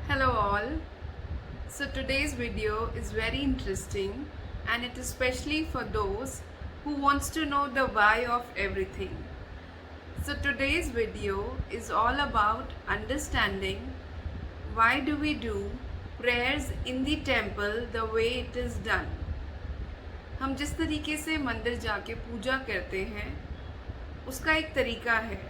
Hello all. So today's video is very interesting and it is especially for those who wants to know the why of everything. So today's video is all about understanding why do we do prayers in the temple the way it is done. हम जिस तरीके से मंदिर जाके पूजा करते हैं उसका एक तरीका है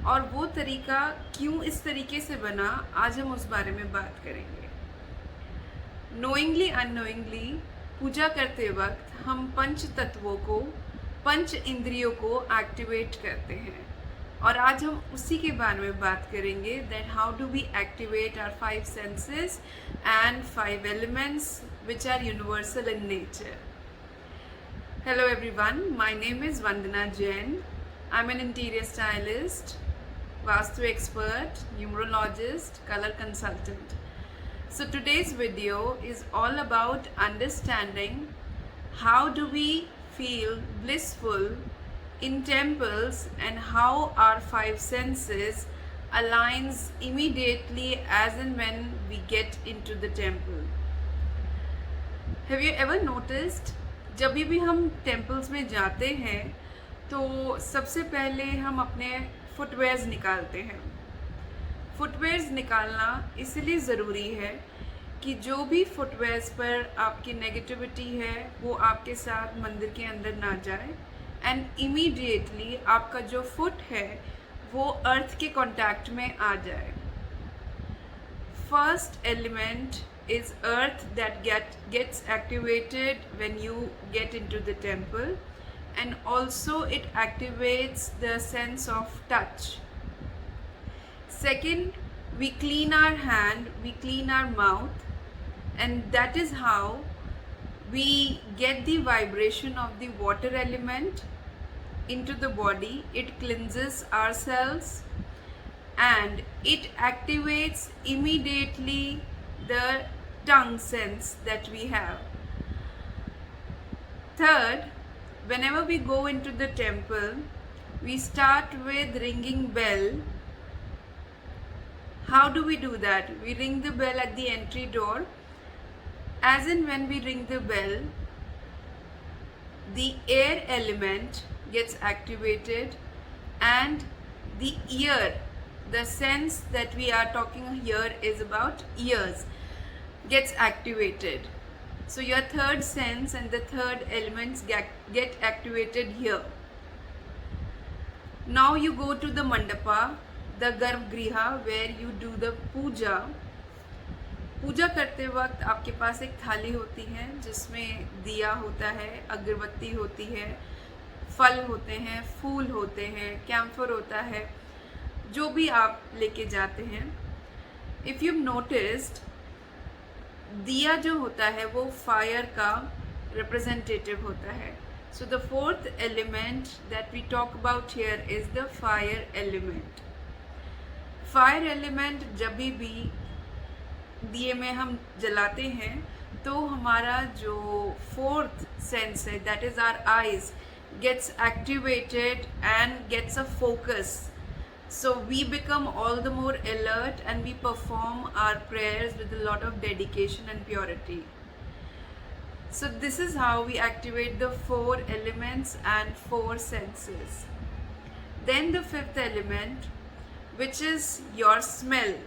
और वो तरीका क्यों इस तरीके से बना, आज हम उस बारे में बात करेंगे। नोइंगली अननोइंगली पूजा करते वक्त हम पंच तत्वों को, पंच इंद्रियों को एक्टिवेट करते हैं और आज हम उसी के बारे में बात करेंगे that how do we activate our 5 senses and 5 elements which are universal in nature. Hello everyone, my name is Vandana Jain. I'm an interior stylist, Vastu expert, numerologist, color consultant. So today's video is all about understanding how do we feel blissful in temples and how our 5 senses aligns immediately as and when we get into the temple. Have you ever noticed जब भी हम temples में जाते हैं तो सबसे पहले हम अपने फुटवेयर्स निकालते हैं। फुटवेयर्स निकालना इसलिए ज़रूरी है कि जो भी फुटवेयर्स पर आपकी नेगेटिविटी है वो आपके साथ मंदिर के अंदर ना जाए एंड इमीडिएटली आपका जो फुट है वो अर्थ के कांटेक्ट में आ जाए। First element is earth that gets activated when you get into the temple, and also it activates the sense of touch. Second, we clean our hand, we clean our mouth, and that is how we get the vibration of the water element into the body. It cleanses ourselves and it activates immediately the tongue sense that we have. Third, whenever we go into the temple, we start with ringing bell. How do we do that? We ring the bell at the entry door. As in when we ring the bell, the air element gets activated and the ear, the sense that we are talking here is about ears, gets activated. So your third sense and the third elements get activated here. Now you go to the mandapa, the garbhagriha, where you do the puja. पूजा करते वक्त आपके पास एक थाली होती है जिसमें दिया होता है, अगरबत्ती होती है, फल होते हैं, फूल होते हैं, कैम्फर होता है, जो भी आप लेके जाते हैं। इफ़ यू नोटिस्ड, दिया जो होता है वो फायर का रिप्रेजेंटेटिव होता है। So the fourth element that we talk about here is the fire element. Fire element जब भी दिए में हम जलाते हैं तो हमारा जो फोर्थ सेंस है that is our eyes gets activated and gets a focus. So we become all the more alert and we perform our prayers with a lot of dedication and purity. So this is how we activate the 4 elements and 4 senses. Then the 5th element, which is your smell.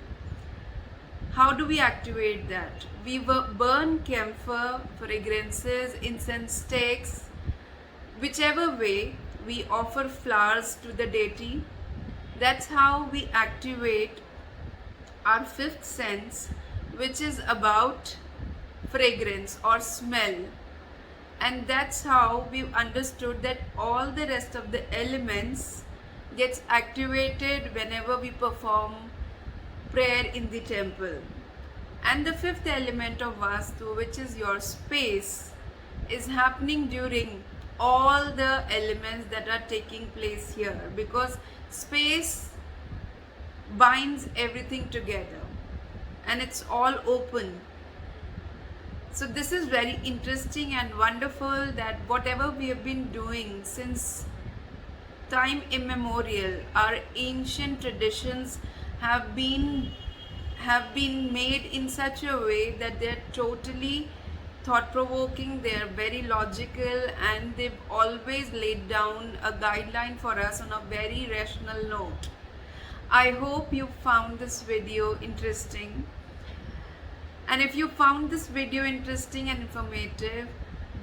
How do we activate that? We burn camphor, fragrances, incense sticks. Whichever way, we offer flowers to the deity. That's how we activate our 5th sense, which is about fragrance or smell. And that's how we've understood that all the rest of the elements gets activated whenever we perform prayer in the temple. And the 5th element of Vastu, which is your space, is happening during all the elements that are taking place here, because space binds everything together and it's all open. So this is very interesting and wonderful that whatever we have been doing since time immemorial, our ancient traditions have been have been made in such a way that they're totally thought provoking, they're very logical, and they've always laid down a guideline for us on a very rational note. I hope you found this video interesting. And if you found this video interesting and informative,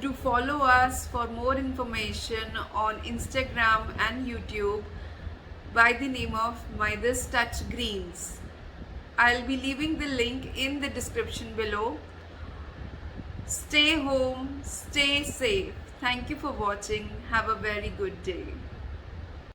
do follow us for more information on Instagram and YouTube by the name of Midas Touch Greens. I'll be leaving the link in the description below. Stay home, stay safe. Thank you for watching. Have a very good day.